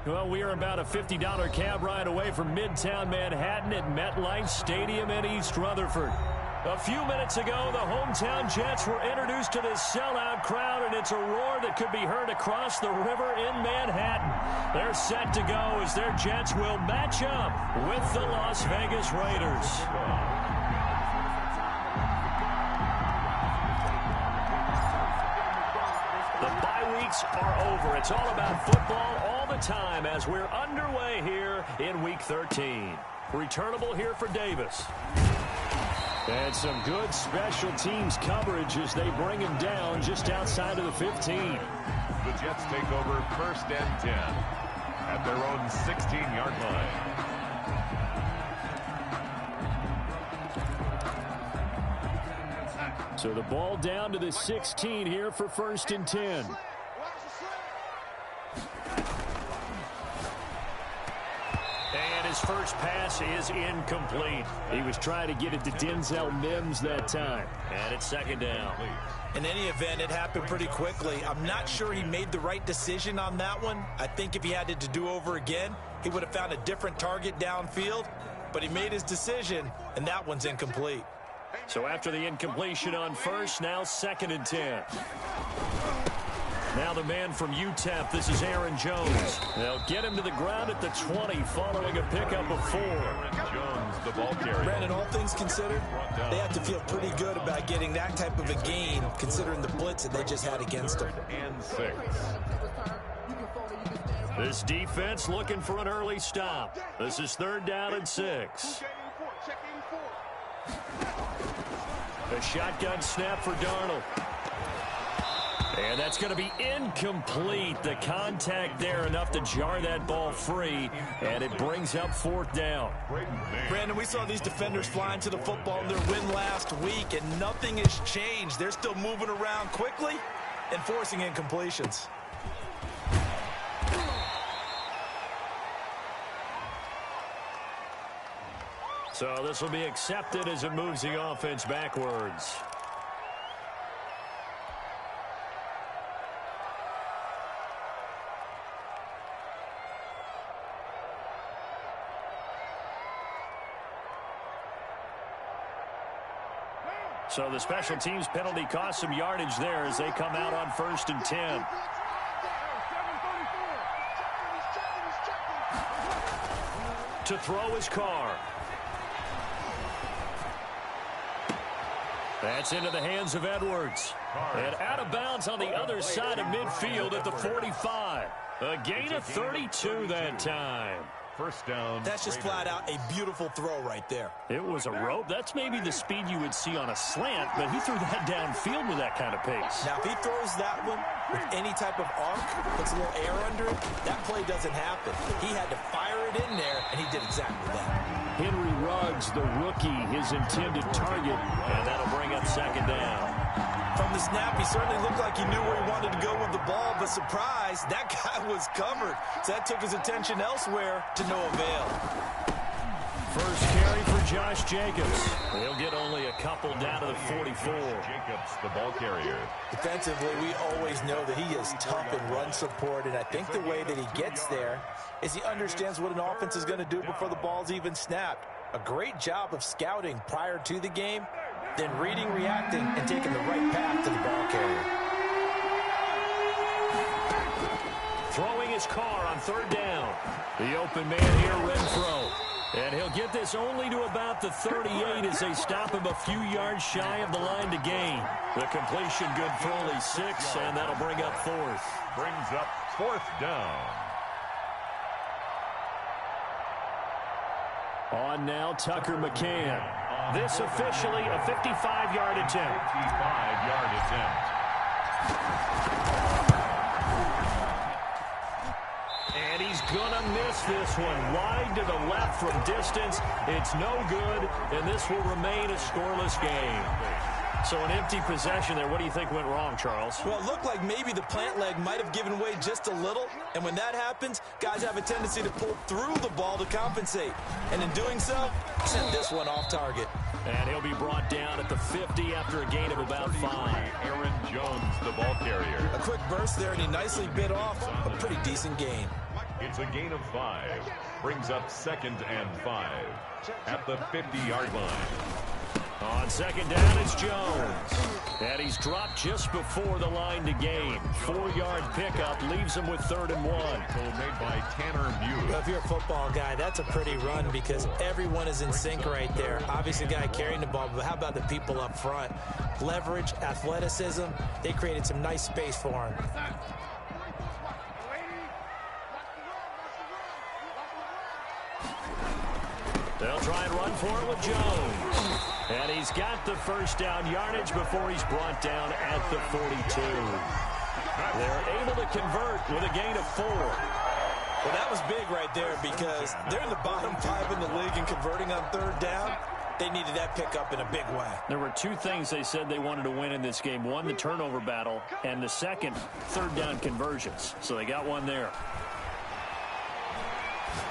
Well, we are about a $50 cab ride away from Midtown Manhattan at MetLife Stadium in East Rutherford. A few minutes ago, the hometown Jets were introduced to this sellout crowd, and it's a roar that could be heard across the river in Manhattan. They're set to go as their Jets will match up with the Las Vegas Raiders. The bye weeks are over. It's all about football all the time as we're underway here in Week 13. Returnable here for Davis. And some good special teams coverage as they bring him down just outside of the 15. The Jets take over 1st and 10 at their own 16-yard line. So the ball down to the 16 here for 1st and 10. And his first pass is incomplete. He was trying to get it to Denzel Mims that time. And it's 2nd down. In any event, it happened pretty quickly. I'm not sure he made the right decision on that one. I think if he had it to do over again, he would have found a different target downfield. But he made his decision, and that one's incomplete. So after the incompletion on first, now 2nd and 10. Now the man from UTEP, this is Aaron Jones. They'll get him to the ground at the 20 following a pickup of 4. Jones, the ball carrier. Brandon, all things considered, they have to feel pretty good about getting that type of a gain considering the blitz that they just had against them. And 6. This defense looking for an early stop. This is 3rd down and 6. A shotgun snap for Darnold. And that's going to be incomplete. The contact there enough to jar that ball free, and it brings up 4th down. Brandon, we saw these defenders flying to the football in their win last week, and nothing has changed. They're still moving around quickly and forcing incompletions. So this will be accepted as it moves the offense backwards. So the special teams penalty cost some yardage there as they come out on 1st and 10. To throw his Carr. That's into the hands of Edwards. And out of bounds on the other side of midfield at the 45. A gain of 32 that time. 1st down. That's just flat out a beautiful throw right there. It was a rope. That's maybe the speed you would see on a slant, but he threw that downfield with that kind of pace. Now, if he throws that one with any type of arc, puts a little air under it, that play doesn't happen. He had to fire it in there, and he did exactly that. Henry Ruggs, the rookie, his intended target, and that'll bring up 2nd down. From the snap, he certainly looked like he knew where he wanted to go with the ball, but surprise, that guy was covered. So that took his attention elsewhere to no avail. First carry for Josh Jacobs. He'll get only a couple down to the 44. Jacobs, the ball carrier. Defensively, we always know that he is tough in run support, and I think the way that he gets there is he understands what an offense is going to do before the ball's even snapped. A great job of scouting prior to the game, then reading, reacting, and taking the right path to the ball carrier. Throwing his Carr on 3rd down. The open man here, Renfro. And he'll get this only to about the 38 as they stop him a few yards shy of the line to gain. The completion good for only 6, and that'll bring up 4th. Brings up 4th down. On now, Tucker McCann. This officially a 55-yard attempt. 55-yard attempt. And he's going to miss this one. Wide to the left from distance. It's no good, and this will remain a scoreless game. So an empty possession there. What do you think went wrong, Charles? Well, it looked like maybe the plant leg might have given way just a little. And when that happens, guys have a tendency to pull through the ball to compensate. And in doing so, sent this one off target. And he'll be brought down at the 50 after a gain of about 5. Aaron Jones, the ball carrier. A quick burst there, and he nicely bit off a pretty decent gain. It's a gain of 5. Brings up 2nd and 5 at the 50-yard line. On 2nd down, it's Jones. And he's dropped just before the line to gain. 4-yard pickup leaves him with 3rd and 1. Made by Tanner Muse. Well, if you're a football guy, that's a pretty run because everyone is in sync right there. Obviously, the guy carrying the ball, but how about the people up front? Leverage, athleticism, they created some nice space for him. They'll try and run for it with Jones. And he's got the 1st down yardage before he's brought down at the 42. They're able to convert with a gain of 4. Well, that was big right there because they're in the bottom 5 in the league and converting on 3rd down. They needed that pickup in a big way. There were 2 things they said they wanted to win in this game. One, the turnover battle, and the second, 3rd down conversions. So they got one there.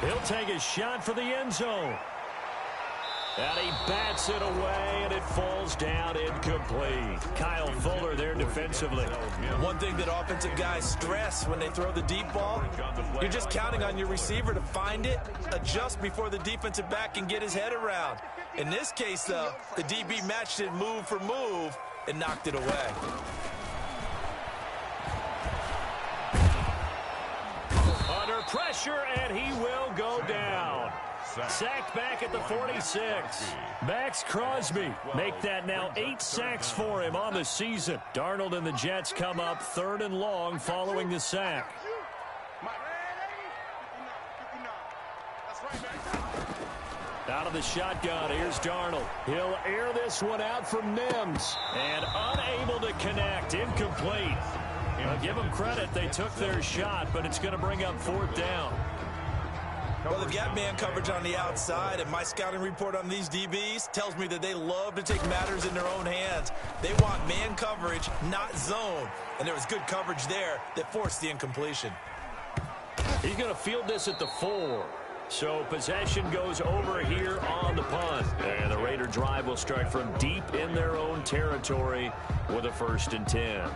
He'll take a shot for the end zone. And he bats it away, and it falls down incomplete. Kyle Fuller there defensively. One thing that offensive guys stress when they throw the deep ball, you're just counting on your receiver to find it, adjust before the defensive back can get his head around. In this case, though, the DB matched it move for move and knocked it away. Under pressure, and he will go down. Sacked back at the 46. Max Crosby make that now 8 sacks for him on the season. Darnold and the Jets come up 3rd and long following the sack. Out of the shotgun, here's Darnold. He'll air this one out from Mims. And unable to connect, incomplete. I'll give them credit, they took their shot, but it's going to bring up 4th down. Well, they've got man coverage on the outside, and my scouting report on these DBs tells me that they love to take matters in their own hands. They want man coverage, not zone. And there was good coverage there that forced the incompletion. He's going to field this at the 4. So possession goes over here on the punt. And the Raider drive will start from deep in their own territory with a 1st and 10.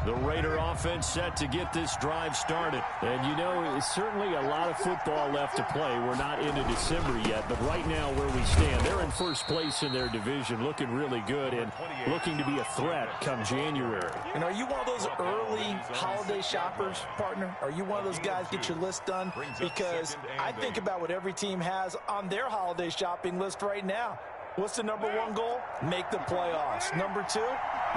The Raider offense set to get this drive started. And, you know, it's certainly a lot of football left to play. We're not into December yet, but right now where we stand, they're in 1st place in their division, looking really good and looking to be a threat come January. And are you one of those early holiday shoppers, partner? Are you one of those guys get your list done? Because I think about what every team has on their holiday shopping list right now. What's the number 1 goal? Make the playoffs. Number 2,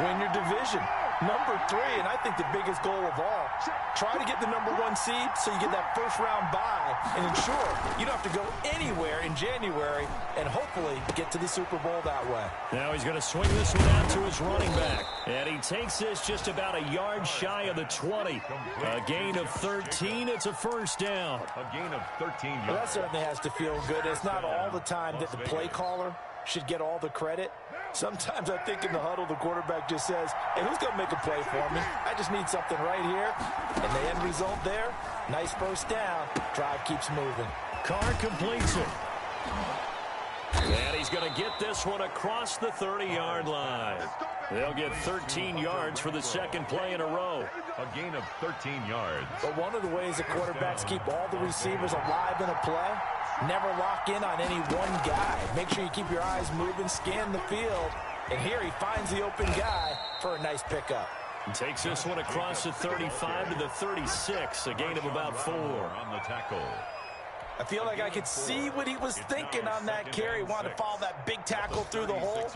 win your division. Number 3, and I think the biggest goal of all, try to get the number 1 seed so you get that 1st round bye and ensure you don't have to go anywhere in January and hopefully get to the Super Bowl that way. Now he's going to swing this one out to his running back. And he takes this just about a yard shy of the 20. A gain of 13. It's a 1st down. A gain of 13 yards. Well, that certainly has to feel good. It's not all the time that the play caller should get all the credit. Sometimes I think in the huddle, the quarterback just says, hey, who's going to make a play for me? I just need something right here. And the end result there, nice 1st down. Drive keeps moving. Carr completes it. And he's going to get this one across the 30-yard line. They'll get 13 yards for the 2nd play in a row. A gain of 13 yards. But one of the ways the quarterbacks keep all the receivers alive in a play, never lock in on any one guy. Make sure you keep your eyes moving, scan the field. And here he finds the open guy for a nice pickup. He takes this one across the 35 to the 36, a gain of about 4. On the tackle. I feel like I could see what he was thinking on that carry. Wanted to follow that big tackle through the hole.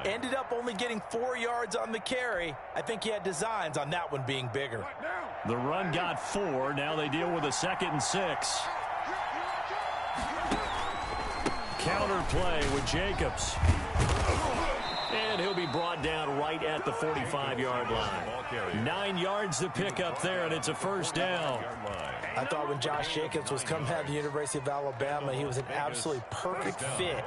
Ended up only getting 4 yards on the carry. I think he had designs on that one being bigger. The run got 4. Now they deal with a 2nd and 6. Counter play with Jacobs. And he'll be brought down right at the 45-yard line. 9 yards to pick up there, and it's a 1st down. I thought when Josh Jacobs was coming out of the University of Alabama, he was an absolutely perfect fit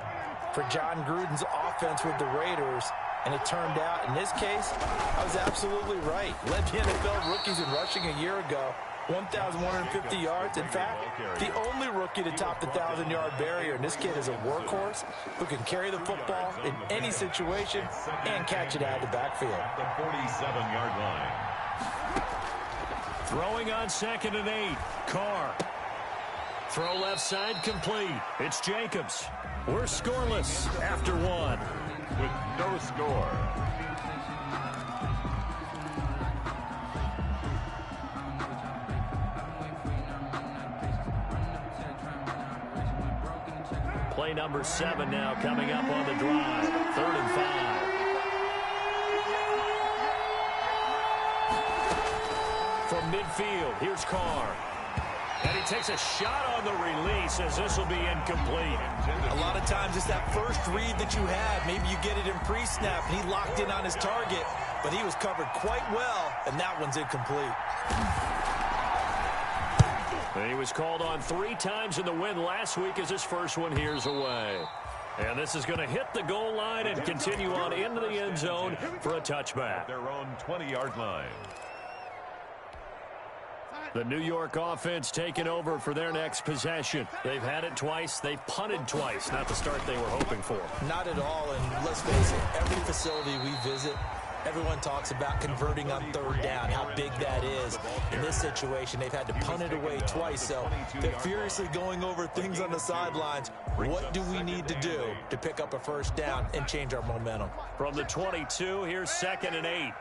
for John Gruden's offense with the Raiders. And it turned out, in this case, I was absolutely right. Led the NFL rookies in rushing a year ago. 1,150 yards. In fact, the only rookie to top the 1,000-yard barrier. And this kid is a workhorse who can carry the football in any situation and catch it out of the backfield. The 47-yard line. Throwing on 2nd and 8. Carr. Throw left side complete. It's Jacobs. We're scoreless after 1. With no score. Play number 7 now coming up on the drive. 3rd and 5. From midfield, here's Carr. And he takes a shot on the release as this will be incomplete. A lot of times it's that first read that you had. Maybe you get it in pre-snap, and he locked in on his target, but he was covered quite well, and that one's incomplete. He was called on 3 times in the win last week as his first one here's away. And this is going to hit the goal line and continue on into the end zone for a touchback. Their own 20-yard line. The New York offense taking over for their next possession. They've had it twice. They've punted twice. Not the start they were hoping for. Not at all, and let's face it, every facility we visit, everyone talks about converting on 3rd down, how big that is. In this situation, they've had to punt it away twice, so they're furiously going over things on the sidelines. What do we need to do to pick up a 1st down and change our momentum? From the 22, here's 2nd and 8.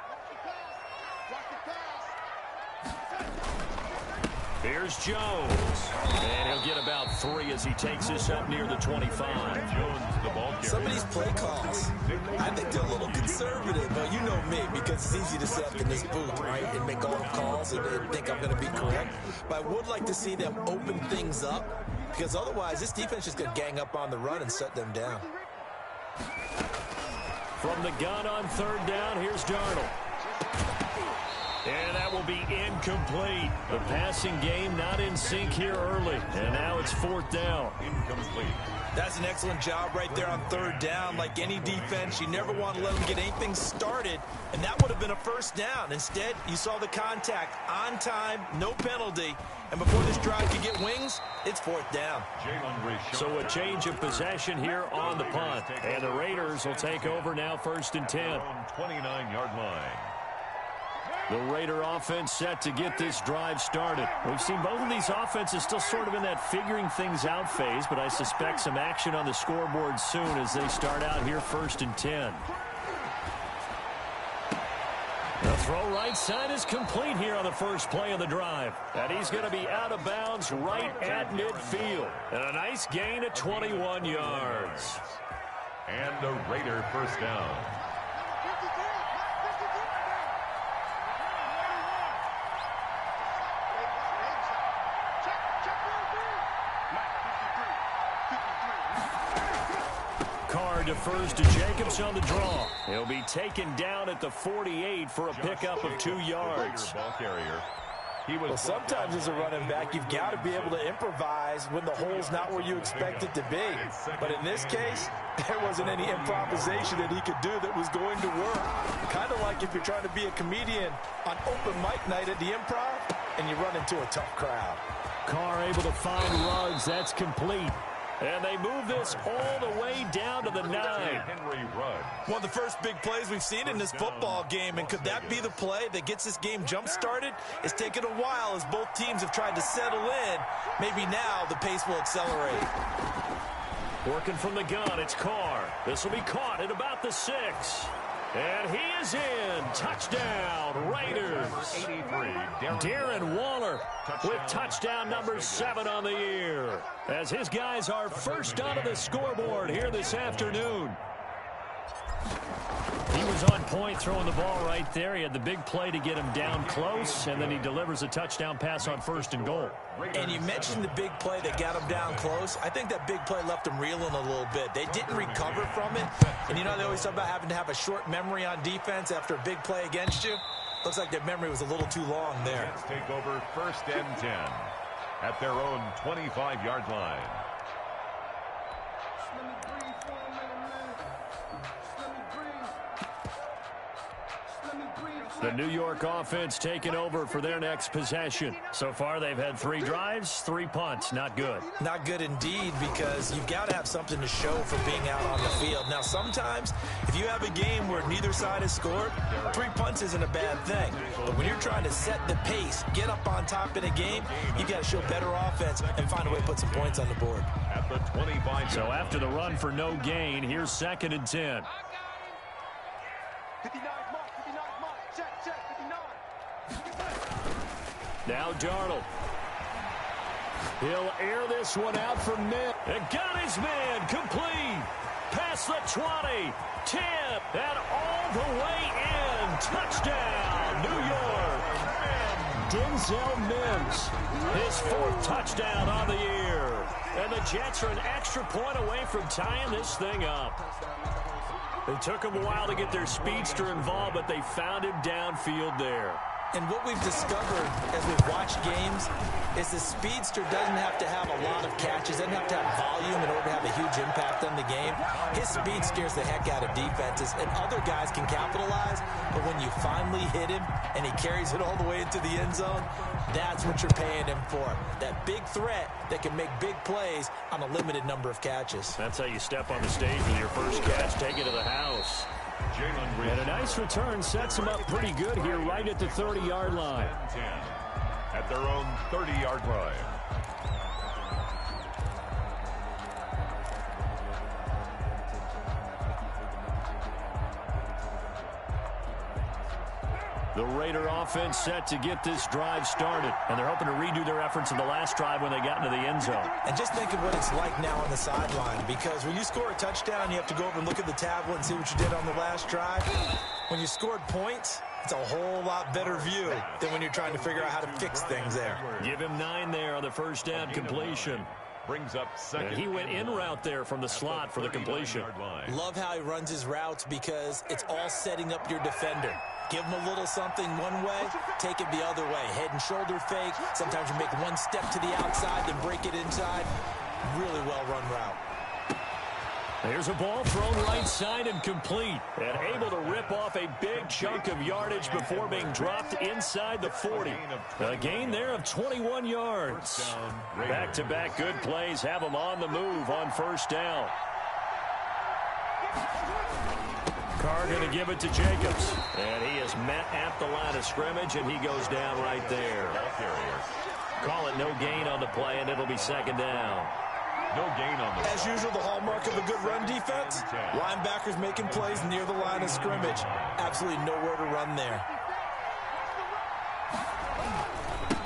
Here's Jones. And he'll get about 3 as he takes this up near the 25. Jones, the ball carrier. Some of these play calls, I think they're a little conservative, but you know me, because it's easy to sit up in this booth, right, and make all the calls and think I'm going to be correct. But I would like to see them open things up, because otherwise this defense is just going to gang up on the run and shut them down. From the gun on 3rd down, here's Darnold. And that will be incomplete. The passing game not in sync here early. And now it's 4th down. Incomplete. That's an excellent job right there on 3rd down. Like any defense, you never want to let them get anything started. And that would have been a 1st down. Instead, you saw the contact on time, no penalty. And before this drive could get wings, it's 4th down. So a change of possession here on the punt. And the Raiders will take over now 1st and 10. 29-yard line. The Raider offense set to get this drive started. We've seen both of these offenses still sort of in that figuring things out phase, but I suspect some action on the scoreboard soon as they start out here 1st and 10. The throw right side is complete here on the first play of the drive. And he's going to be out of bounds right at midfield. And a nice gain at 21 yards. And a Raider 1st down. Defers to Jacobs on the draw. He'll be taken down at the 48 for a pickup of 2 yards. Ball carrier. Well, sometimes as a running back, you've got to be able to improvise when the hole's not where you expect it to be. But in this case, there wasn't any improvisation that he could do that was going to work. Kind of like if you're trying to be a comedian on open mic night at the Improv and you run into a tough crowd. Carr able to find Ruggs. That's complete. And they move this all the way down to the 9. One of the first big plays we've seen in this football game, and could that be the play that gets this game jump-started? It's taken a while as both teams have tried to settle in. Maybe now the pace will accelerate. Working from the gun, it's Carr. This will be caught at about the 6. And he is in. Touchdown, Raiders. 83, Darren Waller with touchdown number 7 on the year. As his guys are first onto the scoreboard here this afternoon. He was on point throwing the ball right there. He had the big play to get him down close, and then he delivers a touchdown pass on 1st and goal. And you mentioned the big play that got him down close. I think that big play left him reeling a little bit. They didn't recover from it. And you know, they always talk about having to have a short memory on defense after a big play against you. Looks like their memory was a little too long there. Let's take over 1st and 10 at their own 25-yard line. The New York offense taking over for their next possession. So far, they've had 3 drives, 3 punts. Not good. Not good indeed, because you've got to have something to show for being out on the field. Now, sometimes, if you have a game where neither side has scored, 3 punts isn't a bad thing. But when you're trying to set the pace, get up on top in a game, you've got to show better offense and find a way to put some points on the board. At the 25. So after the run for no gain, here's 2nd and 10. Now Darnold. He'll air this one out for mid. And got his man complete. Past the 20, 10, and all the way in. Touchdown, New York. Denzel Mims, his 4th touchdown on the year. And the Jets are an extra point away from tying this thing up. It took them a while to get their speedster involved, but they found him downfield there. And what we've discovered as we've watched games is the speedster doesn't have to have a lot of catches, doesn't have to have volume in order to have a huge impact on the game. His speed scares the heck out of defenses, and other guys can capitalize, but when you finally hit him and he carries it all the way into the end zone, that's what you're paying him for. That big threat that can make big plays on a limited number of catches. That's how you step on the stage with your first catch, take it to the house. And a nice return sets him up pretty good here right at the 30-yard line. At their own 30-yard line. The Raider offense set to get this drive started, and they're hoping to redo their efforts in the last drive when they got into the end zone. And just think of what it's like now on the sideline, because when you score a touchdown, you have to go over and look at the tablet and see what you did on the last drive. When you scored points, it's a whole lot better view than when you're trying to figure out how to fix things there. Give him 9 there on the first down completion. Brings up 2nd. And he went in route there from the slot for the completion. Love how he runs his routes because it's all setting up your defender. Give him a little something one way, take it the other way. Head and shoulder fake. Sometimes you make one step to the outside, then break it inside. Really well-run route. Here's a ball thrown right side and complete. And able to rip off a big chunk of yardage before being dropped inside the 40. A gain there of 21 yards. Back-to-back good plays have them on the move on first down. Carr going to give it to Jacobs. And he is met at the line of scrimmage, and he goes down right there. Call it no gain on the play, and it'll be 2nd down. No gain on the play. As usual, the hallmark of a good run defense, linebackers making plays near the line of scrimmage. Absolutely nowhere to run there.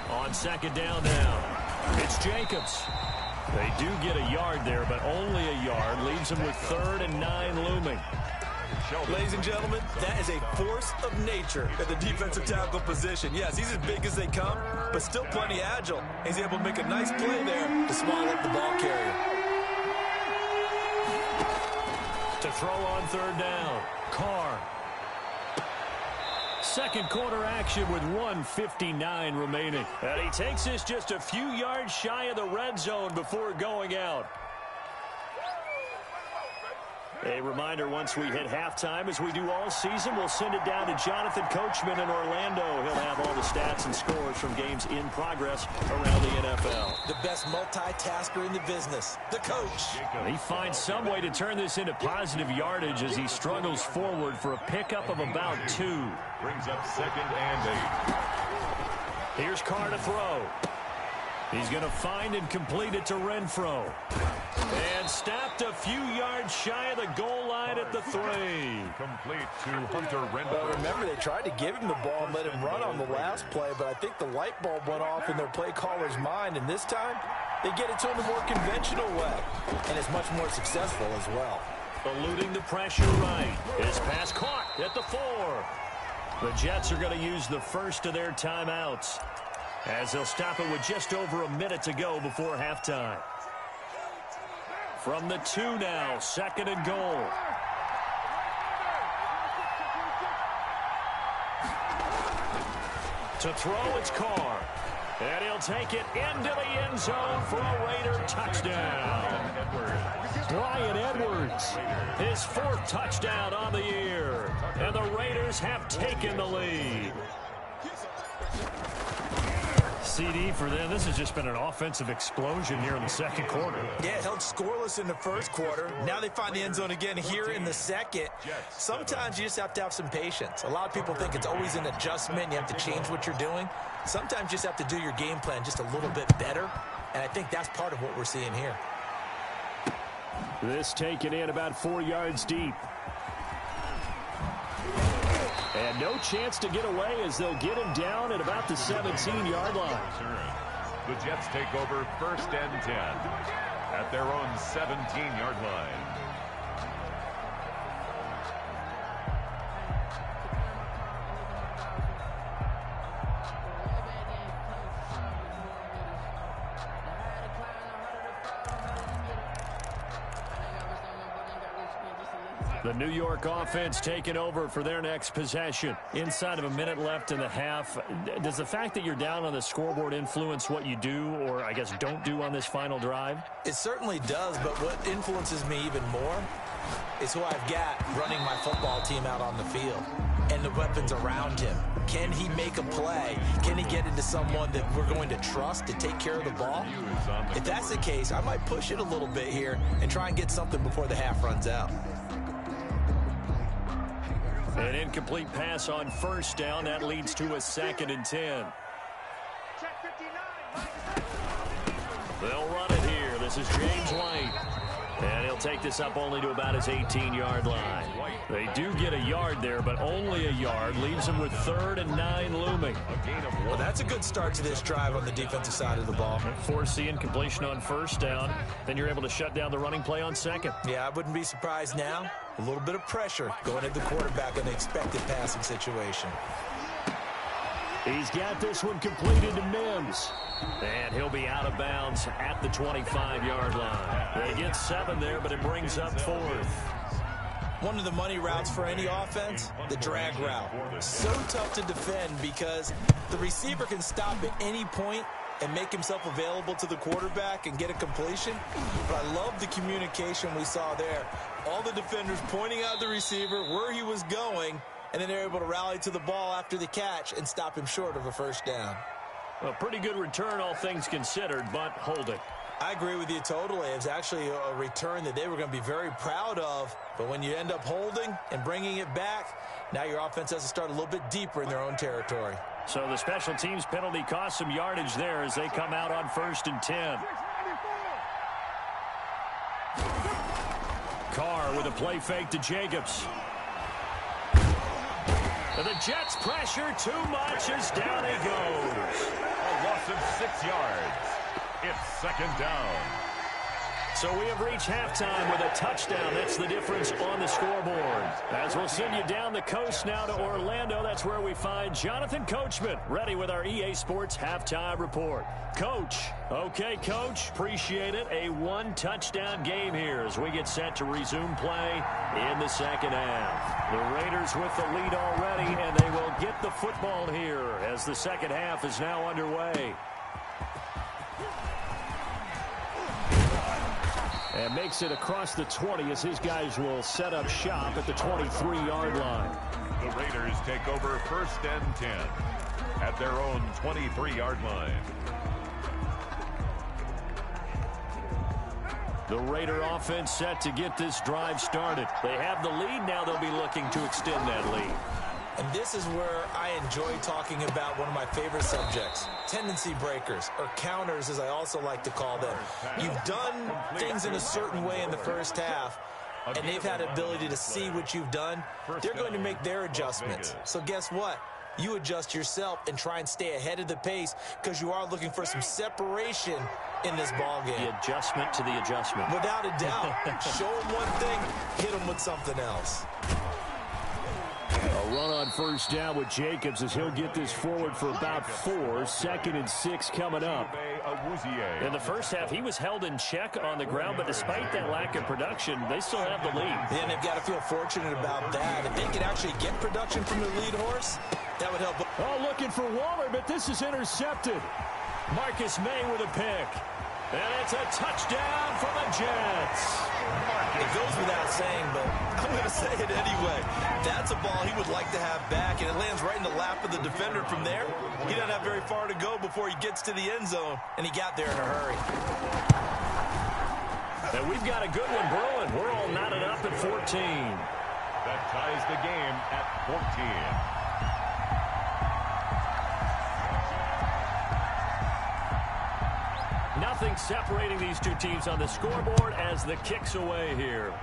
On 2nd down now, it's Jacobs. They do get a yard there, but only a yard. Leaves them with 3rd and 9 looming. Ladies and gentlemen, that is a force of nature at the defensive tackle position. Yes, he's as big as they come, but still plenty agile. He's able to make a nice play there to swallow up the ball carrier. To throw on 3rd down, Carr. 2nd quarter action with 1:59 remaining. And he takes this just a few yards shy of the red zone before going out. A reminder, once we hit halftime, as we do all season, we'll send it down to Jonathan Coachman in Orlando. He'll have all the stats and scores from games in progress around the NFL. The best multitasker in the business, the coach. He finds some way to turn this into positive yardage as he struggles forward for a pickup of about 2. Brings up 2nd and 8. Here's Carr to throw. He's going to find and complete it to Renfro. And stopped a few yards shy of the goal line at the 3. Complete to Hunter Renfro. Well, remember, they tried to give him the ball and let him run on the last play, but I think the light bulb went off in their play caller's mind, and this time they get it to him a more conventional way, and it's much more successful as well. Eluding the pressure right. His pass caught at the 4. The Jets are going to use the first of their timeouts, as they'll stop it with just over a minute to go before halftime. From the 2 now, 2nd and goal. To throw, it's Carr. And he'll take it into the end zone for a Raider touchdown. Bryan Edwards, his 4th touchdown on the year. And the Raiders have taken the lead. CD for them. This has just been an offensive explosion here in the second quarter. Yeah, held scoreless in the first quarter. Now they find the end zone again here in the second. Sometimes you just have to have some patience. A lot of people think it's always an adjustment. You have to change what you're doing. Sometimes you just have to do your game plan just a little bit better. And I think that's part of what we're seeing here. This taken in about 4 yards deep. And no chance to get away as they'll get him down at about the 17-yard line. The Jets take over 1st and 10 at their own 17-yard line. The New York offense taking over for their next possession. Inside of a minute left in the half. Does the fact that you're down on the scoreboard influence what you do, or I guess don't do on this final drive? It certainly does, but what influences me even more is who I've got running my football team out on the field and the weapons around him. Can he make a play? Can he get into someone that we're going to trust to take care of the ball? If that's the case, I might push it a little bit here and try and get something before the half runs out. An incomplete pass on 1st down. That leads to a 2nd and 10. They'll run it here. This is James White. And he'll take this up only to about his 18-yard line. They do get a yard there, but only a yard. Leaves them with 3rd and 9 looming. Well, that's a good start to this drive on the defensive side of the ball. Force the incompletion on 1st down. Then you're able to shut down the running play on 2nd. Yeah, I wouldn't be surprised now. A little bit of pressure going at the quarterback in the expected passing situation. He's got this one completed to Mims. And he'll be out of bounds at the 25-yard line. They get 7 there, but it brings up 4th. One of the money routes for any offense, the drag route. So tough to defend because the receiver can stop at any point and make himself available to the quarterback and get a completion. But I love the communication we saw there. All the defenders pointing out the receiver, where he was going, and then they're able to rally to the ball after the catch and stop him short of a 1st down. A pretty good return, all things considered, but holding. I agree with you totally. It was actually a return that they were going to be very proud of. But when you end up holding and bringing it back, now your offense has to start a little bit deeper in their own territory. So the special teams penalty cost some yardage there as they come out on 1st and 10. Carr with a play fake to Jacobs. And the Jets pressure too much as down he goes. A loss of 6 yards. It's 2nd down. So we have reached halftime with a touchdown. That's the difference on the scoreboard. As we'll send you down the coast now to Orlando, that's where we find Jonathan Coachman ready with our EA Sports Halftime Report. Coach. Okay, Coach. Appreciate it. A 1-touchdown game here as we get set to resume play in the second half. The Raiders with the lead already, and they will get the football here as the second half is now underway. And makes it across the 20 as his guys will set up shop at the 23-yard line. The Raiders take over 1st and 10 at their own 23-yard line. The Raider offense set to get this drive started. They have the lead. Now they'll be looking to extend that lead. And this is where I enjoy talking about one of my favorite subjects, tendency breakers, or counters as I also like to call them. You've done things in a certain way in the first half, and they've had ability to see what you've done. They're going to make their adjustments. So guess what? You adjust yourself and try and stay ahead of the pace because you are looking for some separation in this ball game. The adjustment to the adjustment. Without a doubt. Show them one thing, hit them with something else. A run on 1st down with Jacobs as he'll get this forward for about 4. 2nd and 6 coming up. In the first half, he was held in check on the ground, but despite that lack of production, they still have the lead. And they've got to feel fortunate about that. If they could actually get production from their lead horse, that would help. Oh, looking for Waller, but this is intercepted. Marcus May with a pick. And it's a touchdown for the Jets. It goes without saying, but I'm going to say it anyway. That's a ball he would like to have back, and it lands right in the lap of the defender from there. He doesn't have very far to go before he gets to the end zone, and he got there in a hurry. And we've got a good one brewing. We're all knotted up at 14. That ties the game at 14. Nothing separating these two teams on the scoreboard as the kick's away here.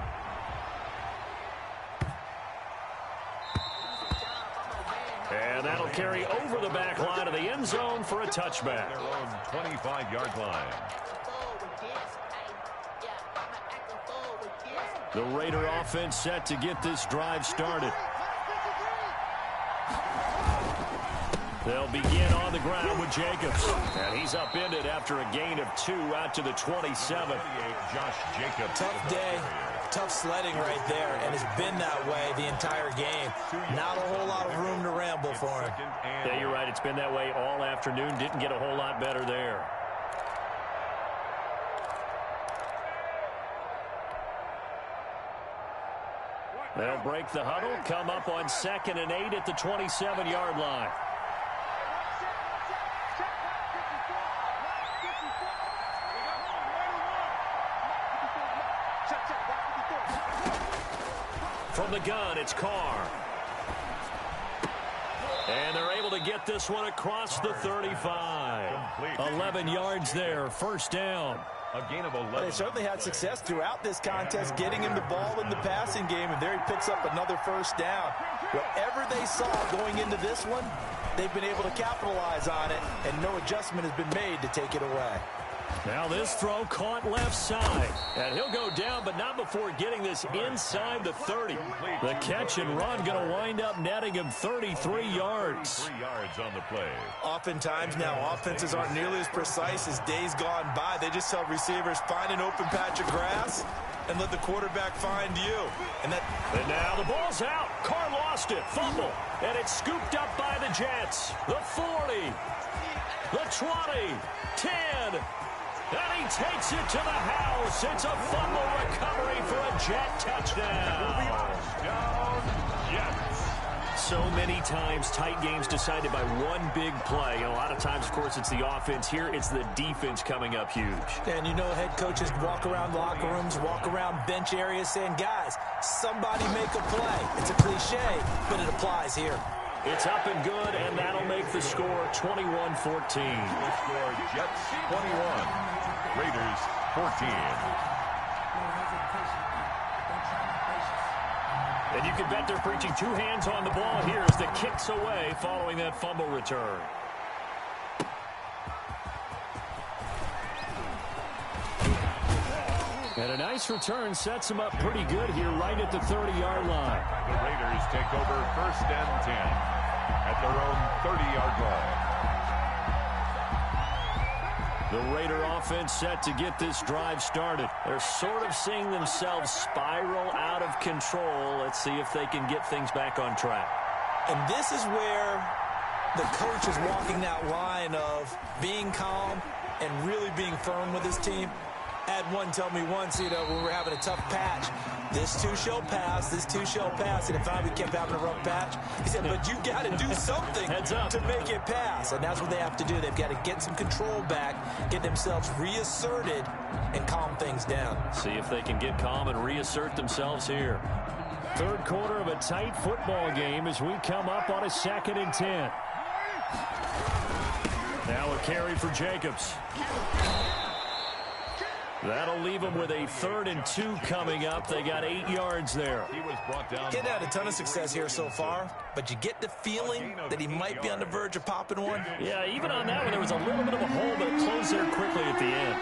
And that'll carry over the back line of the end zone for a touchback. Their own 25-yard line. The Raider offense set to get this drive started. They'll begin on the ground with Jacobs. And he's upended after a gain of 2 out to the 27. Josh Jacobs. Tough day, tough sledding right there, and it's been that way the entire game. Not a whole lot of room to ramble for him. Yeah, you're right. It's been that way all afternoon. Didn't get a whole lot better there. They'll break the huddle, come up on 2nd and 8 at the 27-yard line. From the gun, it's Carr. And they're able to get this one across the 35. 11 yards there, first down. A gain of 11. They certainly had success throughout this contest, getting him the ball in the passing game, and there he picks up another first down. Whatever they saw going into this one, they've been able to capitalize on it, and no adjustment has been made to take it away. Now this throw caught left side. And he'll go down, but not before getting this inside the 30. The catch and run going to wind up netting him 33 yards. 3 yards on the play. Oftentimes now, offenses aren't nearly as precise as days gone by. They just tell receivers, find an open patch of grass and let the quarterback find you. And now the ball's out. Carr lost it. Fumble. And it's scooped up by the Jets. The 40. The 20. 10. And he takes it to the house. It's a fumble recovery for a Jet touchdown. Jets. So many times tight games decided by one big play. And a lot of times, of course, it's the offense. Here, it's the defense coming up huge. And you know head coaches walk around locker rooms, walk around bench areas saying, guys, somebody make a play. It's a cliche, but it applies here. It's up and good, and that'll make the score 21-14. The score, Jets 21, Raiders 14. And you can bet they're preaching 2 hands on the ball here as the kick's away following that fumble return. And a nice return sets them up pretty good here right at the 30-yard line. The Raiders take over 1st and 10 at their own 30-yard line. The Raider offense set to get this drive started. They're sort of seeing themselves spiral out of control. Let's see if they can get things back on track. And this is where the coach is walking that line of being calm and really being firm with his team. Had one tell me once, when we're having a tough patch, this too shall pass, this too shall pass. And if we kept having a rough patch, he said, but you got to do something to make it pass. And that's what they have to do. They've got to get some control back, get themselves reasserted, and calm things down. See if they can get calm and reassert themselves here. 3rd quarter of a tight football game as we come up on a 2nd and 10. Now a carry for Jacobs. That'll leave them with a 3rd and 2 coming up. They got 8 yards there. He was brought down. Getting had a ton of success here so far, but you get the feeling that he might be on the verge of popping one. Yeah, even on that one, there was a little bit of a hole, but it closed there quickly at the end.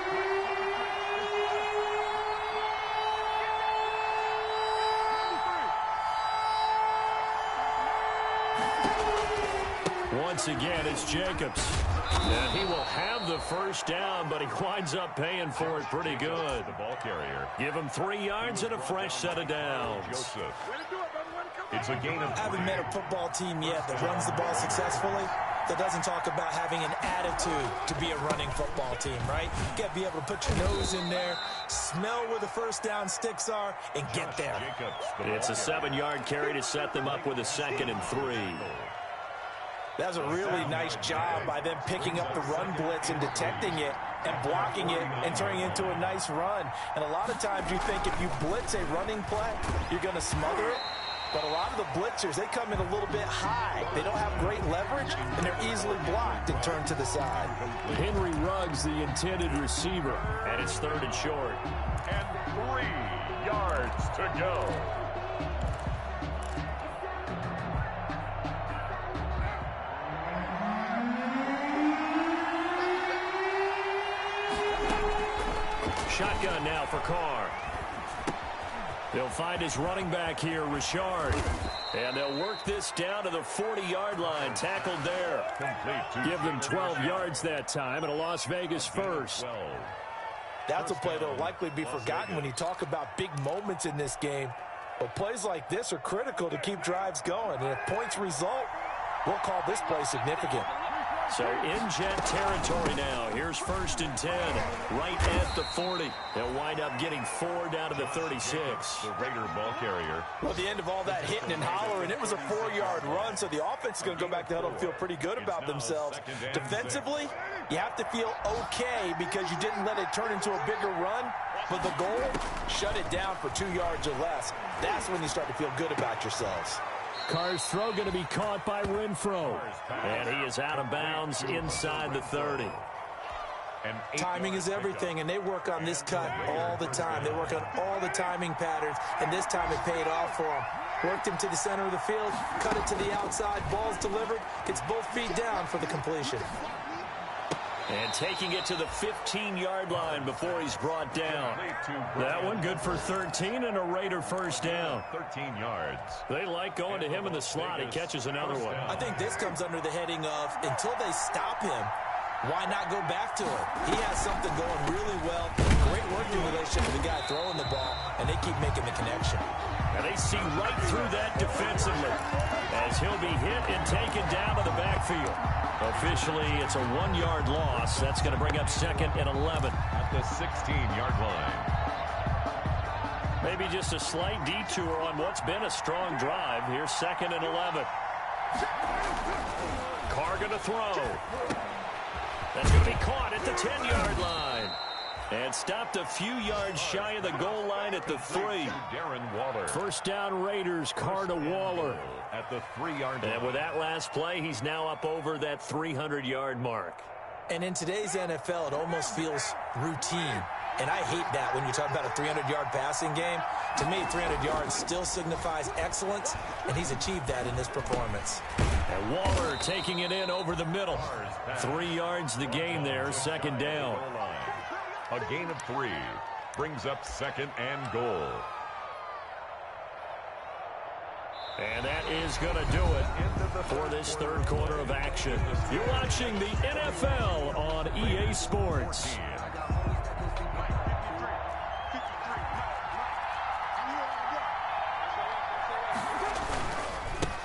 Once again, it's Jacobs. And he will have the first down, but he winds up paying for it pretty good. The ball carrier. Give him 3 yards and a fresh set of downs. Joseph. It's a gain of 3. I haven't met a football team yet that runs the ball successfully that doesn't talk about having an attitude to be a running football team, right? You got to be able to put your nose in there, smell where the first down sticks are, and get there. It's a 7-yard carry to set them up with a 2nd and 3. That was a really nice job by them picking up the run blitz and detecting it and blocking it and turning it into a nice run. And a lot of times you think if you blitz a running play, you're going to smother it. But a lot of the blitzers, they come in a little bit high. They don't have great leverage, and they're easily blocked and turned to the side. Henry Ruggs, the intended receiver, and it's 3rd and short. And 3 yards to go. Shotgun now for Carr. They'll find his running back here, Richard. And they'll work this down to the 40-yard line. Tackled there. Give them 12 yards that time, and a Las Vegas first. That's a play that will likely be forgotten when you talk about big moments in this game. But plays like this are critical to keep drives going. And if points result, we'll call this play significant. So in Jet territory now. Here's 1st and 10, right at the 40. They'll wind up getting 4 down to the 36. The Raider ball carrier. Well, at the end of all that hitting and hollering, it was a 4-yard run, so the offense is going to go back to huddle and feel pretty good about themselves. Defensively, you have to feel okay because you didn't let it turn into a bigger run. But the goal, shut it down for 2 yards or less. That's when you start to feel good about yourselves. Carr's throw going to be caught by Renfro. And he is out of bounds inside the 30. Timing is everything, and they work on this cut all the time. They work on all the timing patterns, and this time it paid off for them. Worked him to the center of the field, cut it to the outside, ball's delivered, gets both feet down for the completion. And taking it to the 15-yard line before he's brought down. That one good for 13 and a Raider first down. 13 yards. They like going to him in the slot. He catches another one. I think this comes under the heading of until they stop him, why not go back to it? He has something going really well. Great working relationship with the guy throwing the ball, and they keep making the connection. And they see right through that defensively as he'll be hit and taken down to the backfield. Officially, it's a 1-yard loss. That's going to bring up 2nd and 11. At the 16-yard line. Maybe just a slight detour on what's been a strong drive. Here's 2nd and 11. Carr going to throw. That's going to be caught at the 10-yard line. And stopped a few yards shy of the goal line at the 3. Darren Waller. First down Raiders, Carr to Waller. At the 3-yard line. And with that last play, he's now up over that 300-yard mark. And in today's NFL, it almost feels routine. And I hate that when you talk about a 300-yard passing game. To me, 300 yards still signifies excellence, and he's achieved that in this performance. And Waller taking it in over the middle. 3 yards the gain there, 2nd down. A gain of 3 brings up 2nd and goal. And that is going to do it for this 3rd quarter of action. You're watching the NFL on EA Sports.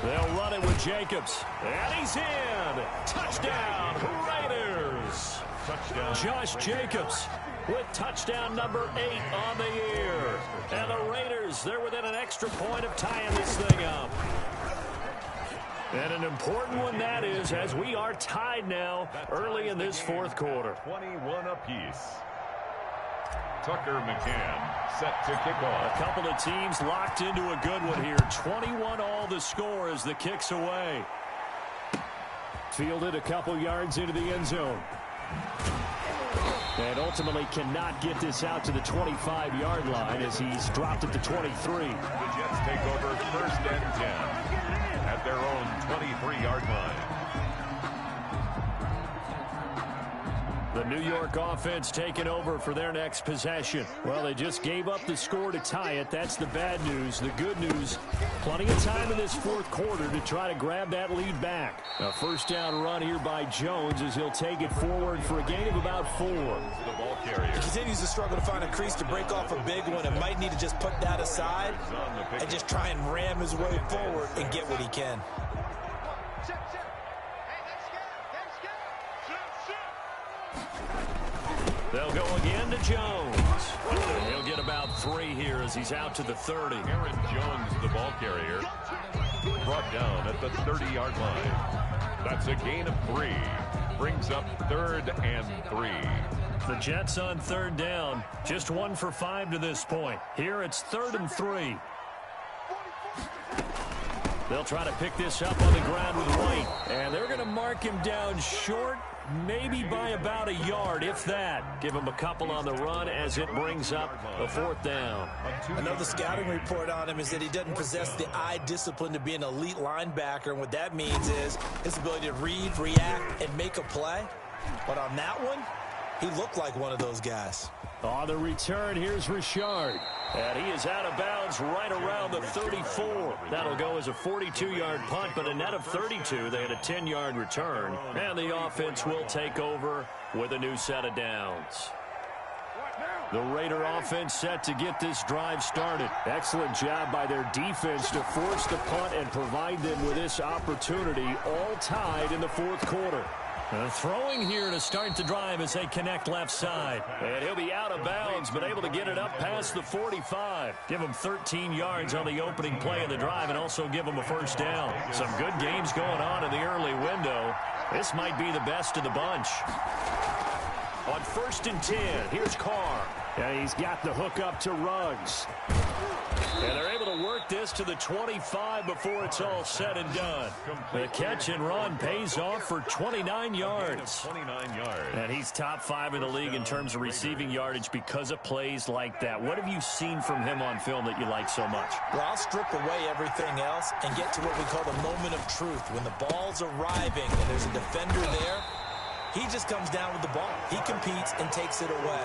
They'll run it with Jacobs. And he's in. Touchdown, Raiders. Touchdown. Josh Jacobs with touchdown number 8 on the year. And the Raiders, they're within an extra point of tying this thing up. And an important one that is, as we are tied now early in this 4th quarter. 21 apiece. Tucker McCann set to kick off. A couple of teams locked into a good one here. 21 all the score as the kick's away. Fielded a couple yards into the end zone. And ultimately cannot get this out to the 25-yard line as he's dropped it to 23. The Jets take over 1st and 10 at their own 23-yard line. The New York offense taking over for their next possession. Well, they just gave up the score to tie it. That's the bad news. The good news, plenty of time in this 4th quarter to try to grab that lead back. A first down run here by Jones as he'll take it forward for a gain of about 4. The ball carrier. He continues to struggle to find a crease to break off a big one and might need to just put that aside and just try and ram his way forward and get what he can. They'll go again to Jones. He'll get about 3 here as he's out to the 30. Aaron Jones, the ball carrier, brought down at the 30-yard line. That's a gain of 3. Brings up 3rd and 3. The Jets on 3rd down. Just 1 for 5 to this point. Here it's 3rd and 3. They'll try to pick this up on the ground with White. And they're going to mark him down short, maybe by about a yard, if that. Give him a couple on the run as it brings up a 4th down. Another scouting report on him is that he doesn't possess the eye discipline to be an elite linebacker. And what that means is his ability to read, react, and make a play. But on that one, he looked like one of those guys. On the return, here's Richard. And he is out of bounds right around the 34. That'll go as a 42-yard punt, but a net of 32. They had a 10-yard return. And the offense will take over with a new set of downs. The Raider offense set to get this drive started. Excellent job by their defense to force the punt and provide them with this opportunity, all tied in the 4th quarter. Throwing here to start the drive as they connect left side. And he'll be out of bounds, but able to get it up past the 45. Give him 13 yards on the opening play of the drive and also give him a 1st down. Some good games going on in the early window. This might be the best of the bunch. On 1st and 10, here's Carr. And he's got the hook up to Ruggs. And they're able to work this to the 25 before it's all said and done. The catch and run pays off for 29 yards. And he's top 5 in the league in terms of receiving yardage because of plays like that. What have you seen from him on film that you like so much? Well, I'll strip away everything else and get to what we call the moment of truth. When the ball's arriving and there's a defender there, he just comes down with the ball. He competes and takes it away.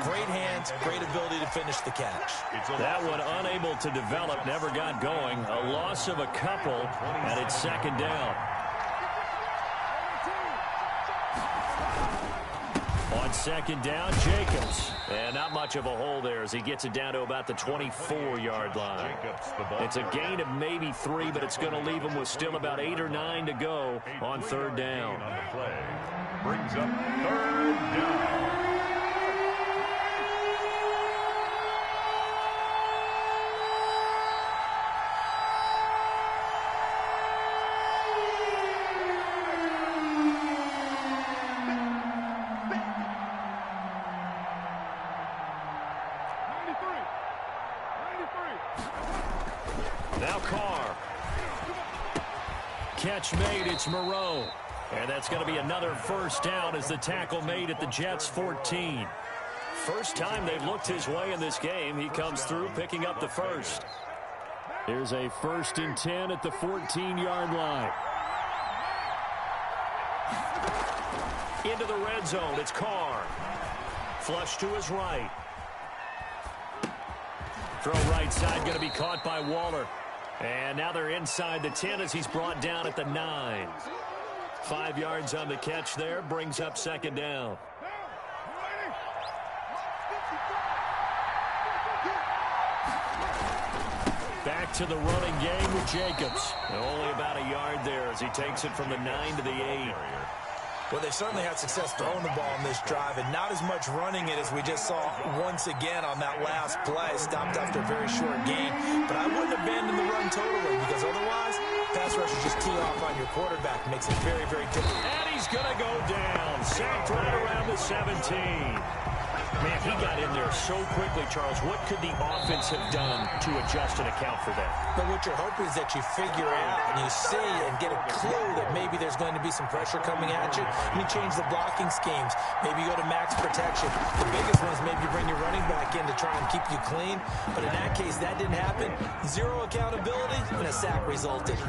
Great hands, great ability to finish the catch. That one unable to develop, never got going. A loss of a couple, and it's 2nd down. On 2nd down, Jacobs. And not much of a hole there as he gets it down to about the 24-yard line. It's a gain of maybe 3, but it's going to leave him with still about 8 or 9 to go on 3rd down. Brings up 3rd down. Now Carr. Catch made, it's Moreau. And that's going to be another 1st down as the tackle made at the Jets' 14. First time they've looked his way in this game. He comes through picking up the 1st. Here's a 1st and 10 at the 14-yard line. Into the red zone, it's Carr. Flush to his right. Throw right side going to be caught by Waller. And now they're inside the 10 as he's brought down at the 9. 5 yards on the catch there, brings up 2nd down. Back to the running game with Jacobs. Only about a yard there as he takes it from the 9 to the 8. Well, they certainly had success throwing the ball in this drive, and not as much running it as we just saw once again on that last play. Stopped after a very short gain. But I wouldn't abandon the run totally, because otherwise, pass rushers just tee off on your quarterback. Makes it very, very difficult. And he's going to go down. Sacked right around the 17. Man, he got in there so quickly, Charles. What could the offense have done to adjust and account for that? But what you're hoping is that you figure out and you see and get a clue that maybe there's going to be some pressure coming at you. And you change the blocking schemes. Maybe you go to max protection. The biggest one is maybe you bring your running back in to try and keep you clean. But in that case, that didn't happen. Zero accountability, and a sack resulted.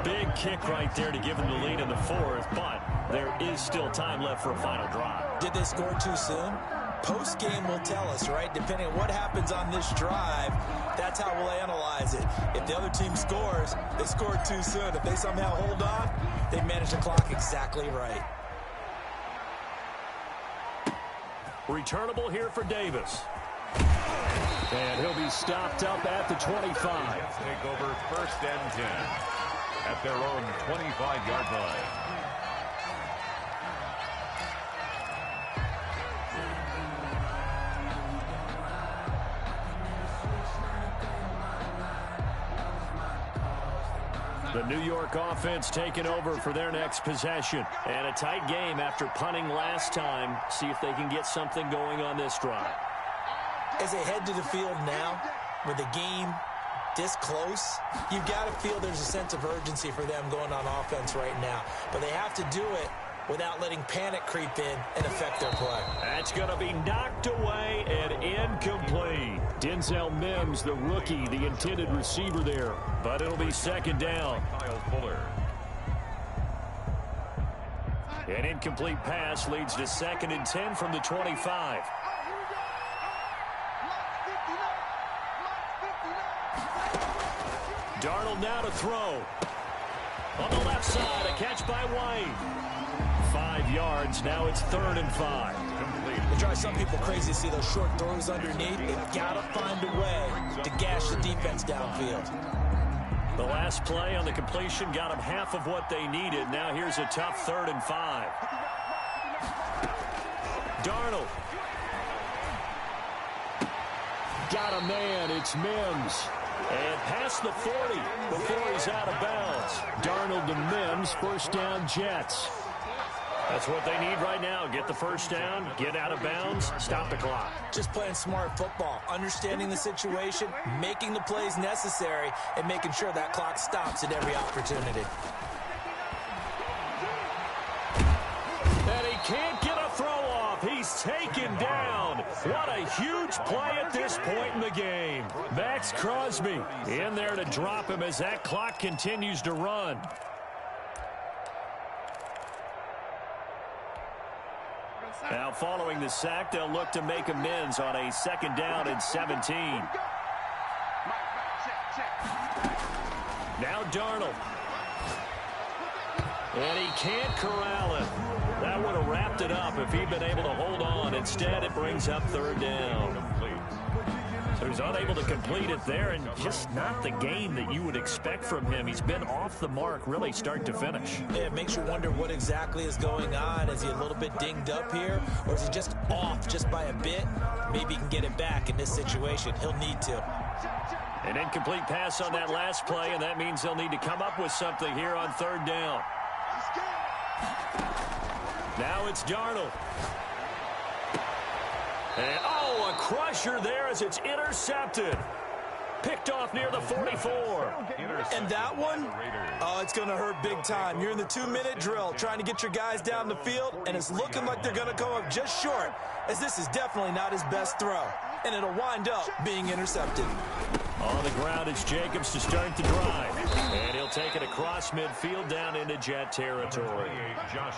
Big kick right there to give them the lead in the 4th, but there is still time left for a final drive. Did they score too soon? Post-game will tell us, right? Depending on what happens on this drive, that's how we'll analyze it. If the other team scores, they scored too soon. If they somehow hold on, they manage the clock exactly right. Returnable here for Davis. And he'll be stopped up at the 25. Take over 1st and 10 at their own 25-yard line. The New York offense taking over for their next possession. And a tight game after punting last time. See if they can get something going on this drive. As they head to the field now, with the game this close, you've got to feel there's a sense of urgency for them going on offense right now. But they have to do it without letting panic creep in and affect their play. That's going to be knocked away and incomplete. Denzel Mims, the rookie, the intended receiver there. But it'll be second down. Kyle Fuller. An incomplete pass leads to 2nd and 10 from the 25. Darnold now to throw. On the left side, a catch by White. 5 yards. Now it's 3rd and 5. It drives some people crazy to see those short throws underneath. They've got to find a way to gash the defense downfield. The last play on the completion got them half of what they needed. Now here's a tough 3rd and 5. Darnold. Got a man. It's Mims. And past the 40 before he's out of bounds. Darnold to Mims, first down Jets. That's what they need right now. Get the first down, get out of bounds, stop the clock. Just playing smart football, understanding the situation, making the plays necessary, and making sure that clock stops at every opportunity. And he can't get a throw off. He's taken down. What a huge play at this point in the game. Max Crosby in there to drop him as that clock continues to run. Now following the sack, they'll look to make amends on a 2nd down and 17. Now Darnold. And he can't corral it. That would have wrapped it up if he'd been able to hold on. Instead, it brings up 3rd down. So he's unable to complete it there, and just not the game that you would expect from him. He's been off the mark really start to finish. Yeah, it makes you wonder what exactly is going on. Is he a little bit dinged up here, or is he just off just by a bit? Maybe he can get it back in this situation. He'll need to. An incomplete pass on that last play, and that means they'll need to come up with something here on 3rd down. Now it's Darnold. And, oh, a crusher there as it's intercepted. Picked off near the 44. And that one, oh, it's going to hurt big time. You're in the 2-minute drill trying to get your guys down the field, and it's looking like they're going to come up just short, as this is definitely not his best throw. And it'll wind up being intercepted. On the ground, it's Jacobs to start the drive. And he'll take it across midfield down into Jet territory.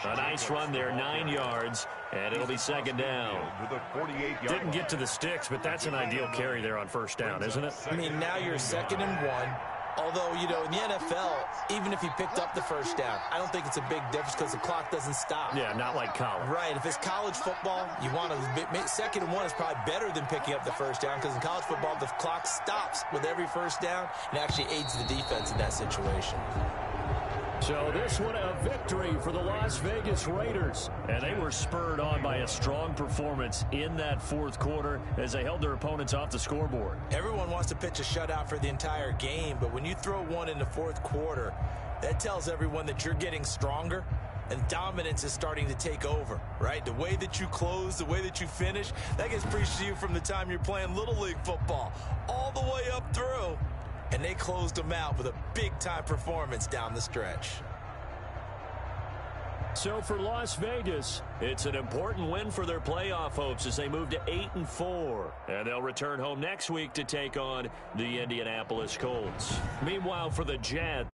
A nice run there, 9 yards, and it'll be 2nd down. Didn't get to the sticks, but that's an ideal carry there on 1st down, isn't it? I mean, now you're 2nd and 1. Although, you know, in the NFL, even if he picked up the 1st down, I don't think it's a big difference because the clock doesn't stop. Yeah, not like college. Right. If it's college football, you want to 2nd and 1 is probably better than picking up the 1st down because in college football, the clock stops with every 1st down and actually aids the defense in that situation. So this one a victory for the Las Vegas Raiders. And they were spurred on by a strong performance in that 4th quarter as they held their opponents off the scoreboard. Everyone wants to pitch a shutout for the entire game, but when you throw one in the 4th quarter, that tells everyone that you're getting stronger and dominance is starting to take over, right? The way that you close, the way that you finish, that gets preached to you from the time you're playing Little League football all the way up through. And they closed them out with a big-time performance down the stretch. So for Las Vegas, it's an important win for their playoff hopes as they move to 8-4. And they'll return home next week to take on the Indianapolis Colts. Meanwhile, for the Jets,